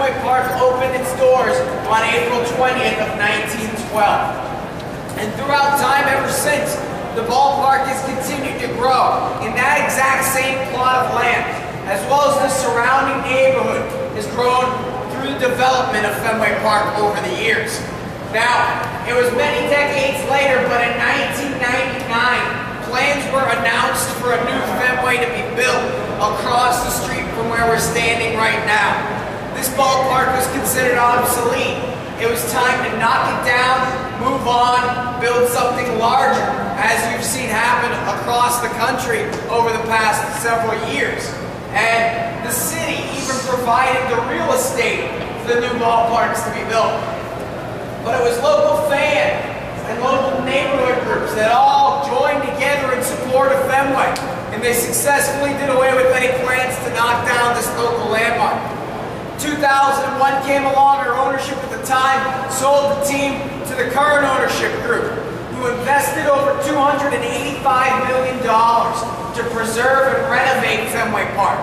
Fenway Park opened its doors on April 20th of 1912. And throughout time ever since, the ballpark has continued to grow in that exact same plot of land, as well as the surrounding neighborhood has grown through the development of Fenway Park over the years. Now, it was many decades later, but in 1999, plans were announced for a new Fenway to be built across the street from where we're standing right now. This ballpark was considered obsolete. It was time to knock it down, move on, build something larger, as you've seen happen across the country over the past several years. And the city even provided the real estate for the new ballparks to be built. But it was local fans and local neighborhood groups that all joined together in support of Fenway, and they successfully did away with any plans to knock down this local landmark. 2001 came along, our ownership at the time sold the team to the current ownership group, who invested over $285 million to preserve and renovate Fenway Park.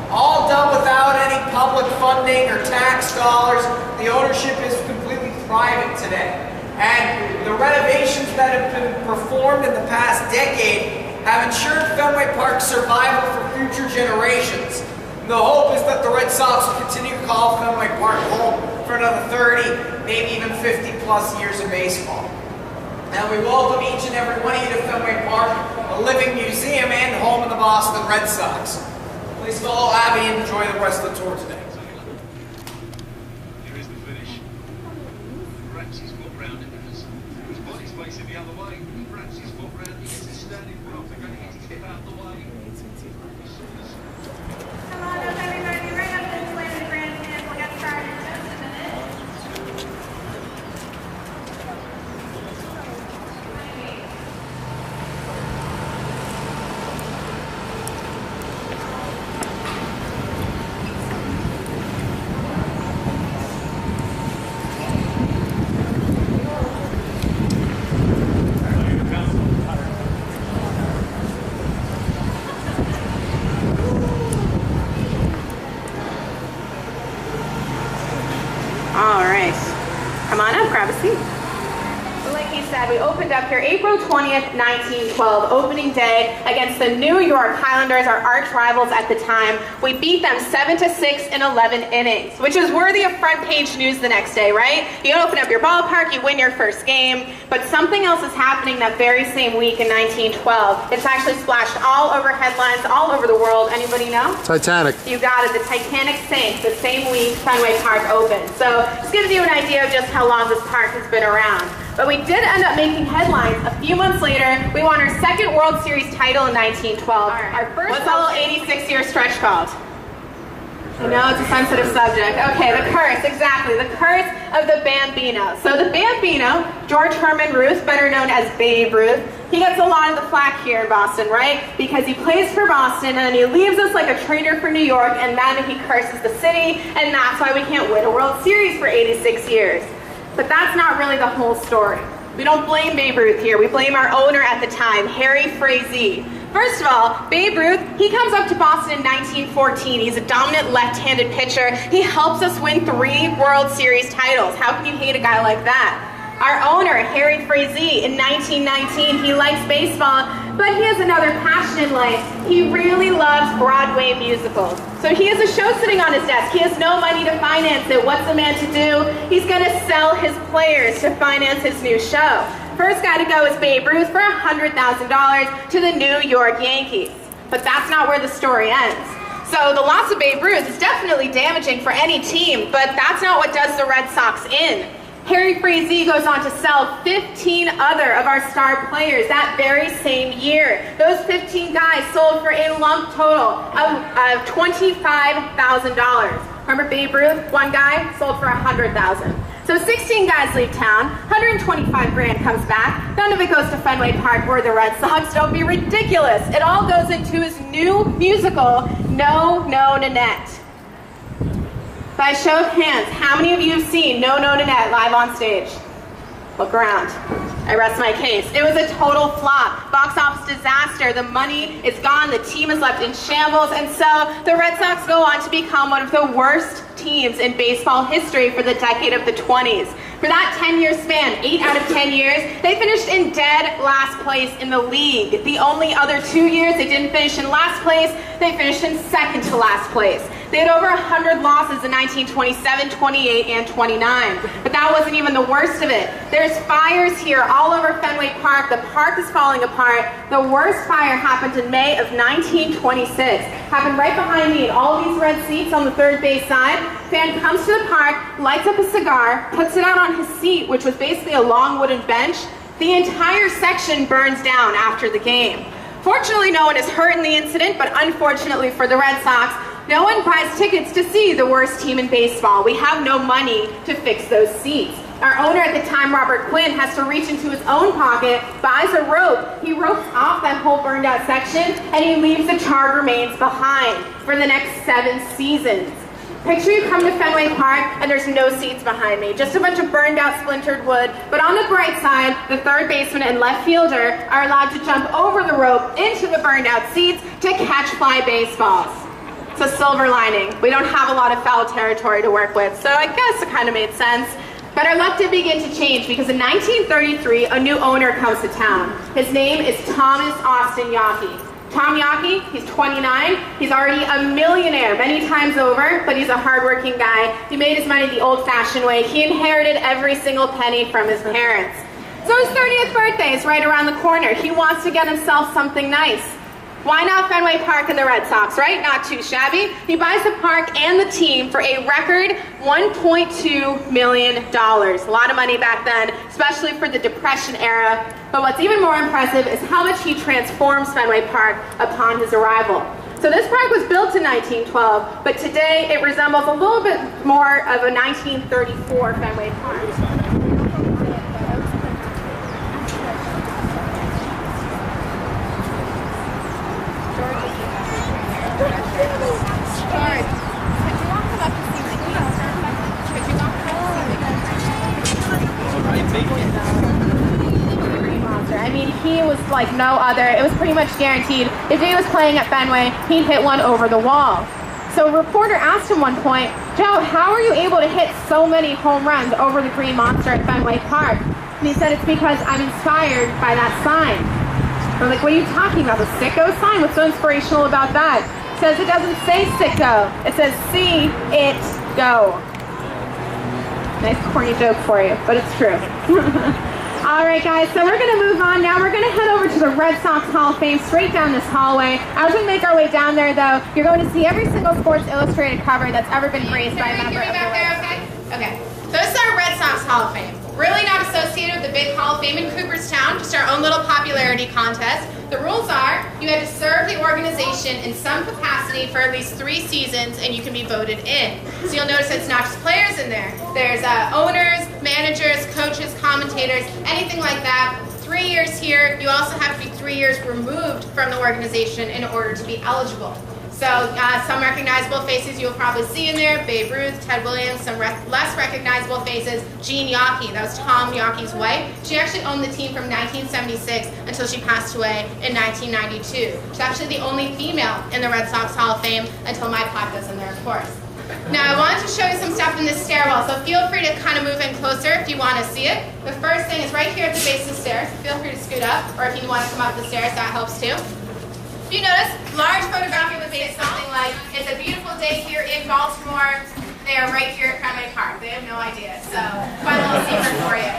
All done without any public funding or tax dollars. The ownership is completely private today. And the renovations that have been performed in the past decade have ensured Fenway Park's survival for future generations. And the hope is that the Red Sox will continue to call Fenway Park home for another 30, maybe even 50 plus years of baseball. And we welcome each and every one of you to Fenway Park, a living museum and home of the Boston Red Sox. Please follow Abby and enjoy the rest of the tour today. Here is the finish. Wraps his foot round it. His body's facing the other way. He wraps his foot round. He gets a standing foot off. They're going to get his hip out of the way. Come on up, everybody. Right up this way to the grandstand. We'll get started in just a minute. Come on up, grab a seat. Well, like he said, we opened up here April 20th, 1912, opening day against the New York Highlanders, our arch rivals at the time. We beat them 7-6 in 11 innings, which is worthy of front page news the next day, right? You open up your ballpark, you win your first game, but something else is happening that very same week in 1912. It's actually splashed all over headlines, all over the world. Anybody know? Titanic. You got it. The Titanic sank the same week Fenway Park opened. So this gives you an idea of just how long this park has been around. But we did end up making headlines. A few months later, we won our second World Series title in 1912. Right. Our first. What's the whole 86-year stretch called? I know it's a sensitive subject. Okay, the curse, exactly. The curse of the Bambino. So the Bambino, George Herman Ruth, better known as Babe Ruth, he gets a lot of the flack here in Boston, right? Because he plays for Boston and then he leaves us like a traitor for New York, and then he curses the city, and that's why we can't win a World Series for 86 years. But that's not really the whole story. We don't blame Babe Ruth here. We blame our owner at the time, Harry Frazee. First of all, Babe Ruth, he comes up to Boston in 1914. He's a dominant left-handed pitcher. He helps us win 3 World Series titles. How can you hate a guy like that? Our owner, Harry Frazee, in 1919, he likes baseball, but he has another passion in life. He really loves Broadway musicals. So he has a show sitting on his desk. He has no money to finance it. What's the man to do? He's going to sell his players to finance his new show. First guy to go is Babe Ruth for $100,000 to the New York Yankees. But that's not where the story ends. So the loss of Babe Ruth is definitely damaging for any team, but that's not what does the Red Sox in. Harry Frazee goes on to sell 15 other of our star players that very same year. Those 15 guys sold for a lump total of $25,000. Remember Babe Ruth? One guy sold for $100,000. So 16 guys leave town, 125 grand comes back, none of it goes to Fenway Park or the Red Sox. Don't be ridiculous. It all goes into his new musical, No, No, Nanette. By show of hands, how many of you have seen No, No, Nanette live on stage? Look around. I rest my case. It was a total flop. Box office disaster. The money is gone. The team is left in shambles. And so the Red Sox go on to become one of the worst teams in baseball history for the decade of the 20s. For that 10-year span, 8 out of 10 years, they finished in dead last place in the league. The only other 2 years they didn't finish in last place, they finished in second to last place. They had over 100 losses in 1927, 28, and 29. But that wasn't even the worst of it. There's fires here all over Fenway Park. The park is falling apart. The worst fire happened in May of 1926. Happened right behind me in all these red seats on the third base side. Fan comes to the park, lights up a cigar, puts it out on his seat, which was basically a long wooden bench. The entire section burns down after the game. Fortunately, no one is hurt in the incident, but unfortunately for the Red Sox, no one buys tickets to see the worst team in baseball. We have no money to fix those seats. Our owner at the time, Robert Quinn, has to reach into his own pocket, buys a rope. He ropes off that whole burned out section, and he leaves the charred remains behind for the next 7 seasons. Picture you come to Fenway Park and there's no seats behind me, just a bunch of burned out splintered wood, but on the bright side, the third baseman and left fielder are allowed to jump over the rope into the burned out seats to catch fly baseballs. It's a silver lining. We don't have a lot of foul territory to work with, so I guess it kind of made sense. But our luck did begin to change because in 1933, a new owner comes to town. His name is Thomas Austin Yockey. Tom Yockey, he's 29. He's already a millionaire many times over, but he's a hardworking guy. He made his money the old-fashioned way. He inherited every single penny from his parents. So his 30th birthday is right around the corner. He wants to get himself something nice. Why not Fenway Park and the Red Sox, right? Not too shabby. He buys the park and the team for a record $1.2 million. A lot of money back then, especially for the Depression era. But what's even more impressive is how much he transforms Fenway Park upon his arrival. So this park was built in 1912, but today it resembles a little bit more of a 1934 Fenway Park. I mean, he was like no other. It was pretty much guaranteed. If he was playing at Fenway, he'd hit one over the wall. So a reporter asked him one point, "Joe, how are you able to hit so many home runs over the Green Monster at Fenway Park?" And he said, "It's because I'm inspired by that sign." I'm like, "What are you talking about? The sicko sign? What's so inspirational about that?" It says it doesn't say sicko. It says see it go. Nice corny joke for you, but it's true. All right, guys, so we're going to move on now. We're going to head over to the Red Sox Hall of Fame, straight down this hallway. As we make our way down there, though, you're going to see every single Sports Illustrated cover that's ever been graced by a member of the Red Sox. Okay, so this is our Red Sox Hall of Fame. Really not associated with the big Hall of Fame in Cooperstown, just our own little popularity contest. The rules are you had to serve the organization in some capacity for at least 3 seasons and you can be voted in. So you'll notice it's not just players in there. There's owners, managers, coaches, commentators, anything like that. 3 years here. You also have to be 3 years removed from the organization in order to be eligible. So some recognizable faces you'll probably see in there, Babe Ruth, Ted Williams, some less recognizable faces, Jean Yockey, that was Tom Yockey's wife. She actually owned the team from 1976 until she passed away in 1992. She's actually the only female in the Red Sox Hall of Fame until my plaque goes in there, of course. Now I wanted to show you some stuff in this stairwell, so feel free to kind of move in closer if you want to see it. The first thing is right here at the base of the stairs. Feel free to scoot up, or if you want to come up the stairs, that helps too. You notice, large photography would say something like, "It's a beautiful day here in Baltimore." They are right here at Fenway Park. They have no idea, so fun little secret for you.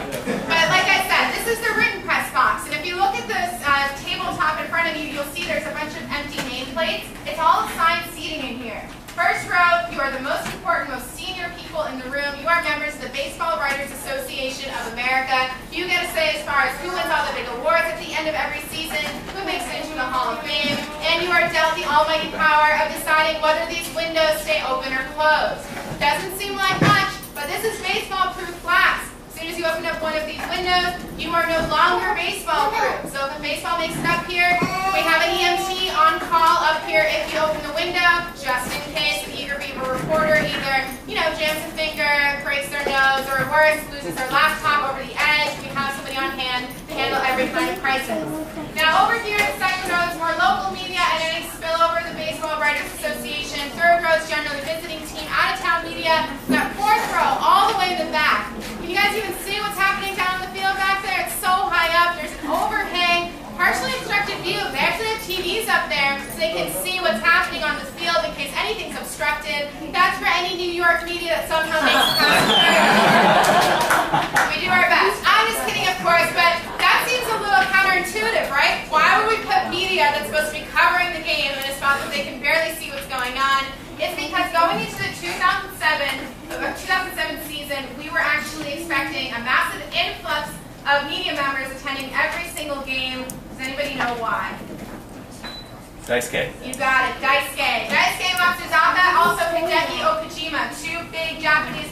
But like I said, this is the written press box, and if you look at this tabletop in front of you, you'll see there's a bunch of empty nameplates. It's all assigned seating in here. First row, you are the most important, most senior people in the room. You are members of the Baseball Writers Association of America. You get a say as far as who wins all the big awards at the end of every season, who makes it into the Hall of Fame, and you are dealt the almighty power of deciding whether these windows stay open or closed. Doesn't seem like much, but this is baseball-proof glass. As soon as you open up one of these windows, you are no longer baseball-proof. So if a baseball makes it up here, we have an EMT on call up here if you open the window, just in case an eager beaver reporter either, jams a finger, breaks their nose, or worse, loses their laptop over the edge. We be on hand to handle every kind of crisis. Now over here in the second row is more local media and any spillover, the Baseball Writers Association. Third row is generally visiting team, out-of-town media. That fourth row, all the way in the back. Can you guys even see what's happening down in the field back there? It's so high up. There's an overhang, partially obstructed view. They actually have TVs up there so they can see what's happening on the field in case anything's obstructed. That's for any New York media that somehow makes it past We do our best. I'm just kidding, of course, but that seems a little counterintuitive, right? Why would we put media that's supposed to be covering the game in a spot that they can barely see what's going on? It's because going into the 2007 season, we were actually expecting a massive influx of media members attending every single game. Does anybody know why? Daisuke. You got it, Daisuke. Daisuke Matsuzaka, also Hideki Okajima, two big Japanese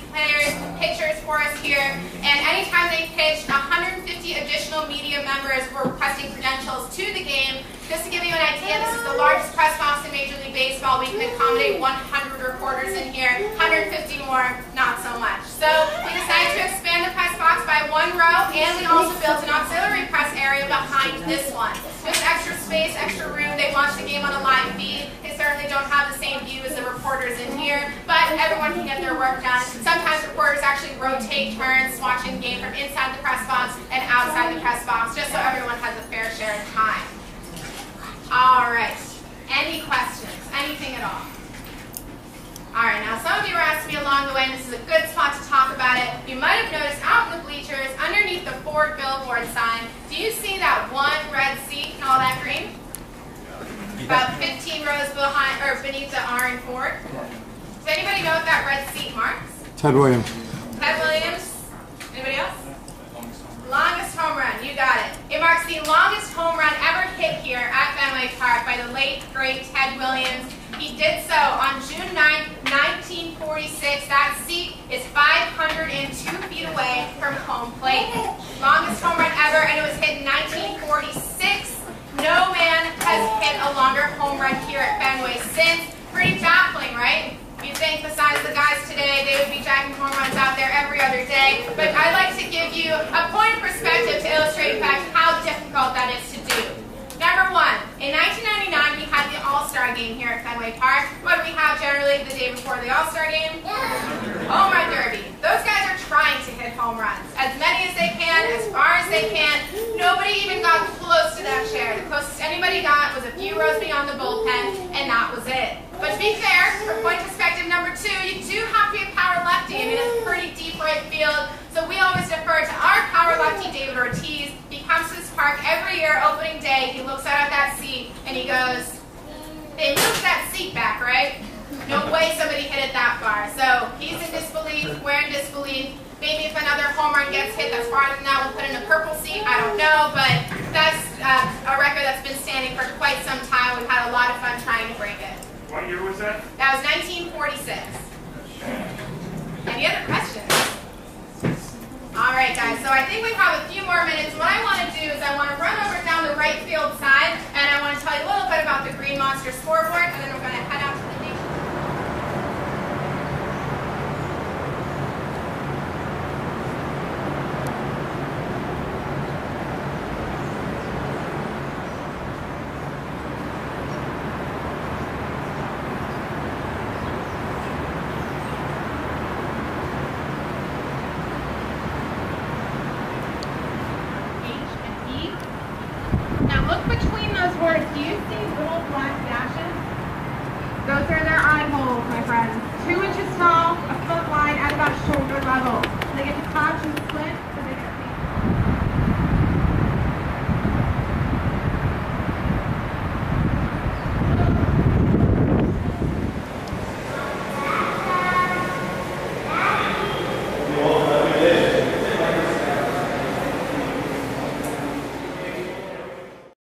pitchers for us here. And anytime they pitched, 150 additional media members were requesting credentials to the game. Just to give you an idea, this is the largest press box in Major League Baseball. We can accommodate 100 reporters in here. 150 more, not so much. So we decided to expand the press box by one row, and we also built an auxiliary press area behind this one. Just extra space, extra room. They watch the game on a live feed. They certainly don't have the same view as the reporters in here, but everyone can get their work done. Sometimes reporters actually rotate turns watching the game from inside the press box and outside the press box, just so everyone has a fair share of time. All right. Any questions? Anything at all? All right. Now, some of you were asking me along the way, and this is a good spot to talk about it. You might have noticed out in the bleachers, underneath the Ford billboard sign, do you see that one red seat and all that green? About 15 rows behind or beneath the orange Ford. Does anybody know what that red seat marks? Ted Williams. Ted Williams. Anybody else? Longest home run, you got it. It marks the longest home run ever hit here at Fenway Park by the late, great Ted Williams. He did so on June 9th, 1946. That seat is 502 feet away from home plate. Longest home run ever, and it was hit in 1946. No man has hit a longer home run here at Fenway since. Pretty baffling, right? You'd think besides the guys today, they would be jacking home runs out there every other day. But I'd like to give you a point of perspective to illustrate, in fact, how difficult that is to do. Number one, in 1999, we had the All-Star game here at Fenway Park. What do we have generally the day before the All-Star game? Home run derby. Those guys are trying to hit home runs. As many as they can, as far as they can. Nobody even got close to that chair. The closest anybody got was a few rows beyond the bullpen, and that was it. But to be fair, for point perspective number two, you do have to be a power lefty. I mean, it's pretty deep right field. So we always defer to our power lefty, David Ortiz. He comes to this park every year, opening day. He looks out at that seat, and he goes, they moved that seat back, right? No way somebody hit it that far. So he's in disbelief, we're in disbelief. Maybe if another home run gets hit that's farther than that, we'll put in a purple seat. I don't know, but that's a record that's been standing for quite some time. We've had a lot of fun trying to break it. What year was that? That was 1946. Any other questions? All right, guys, so I think we have a few more minutes. What I want to do is I want to run over down the right field side, and I want to tell you a little bit about the Green Monster scoreboard, and then we're going to head out to the nation. Do you see little black dashes? Those are their eye holes, my friends.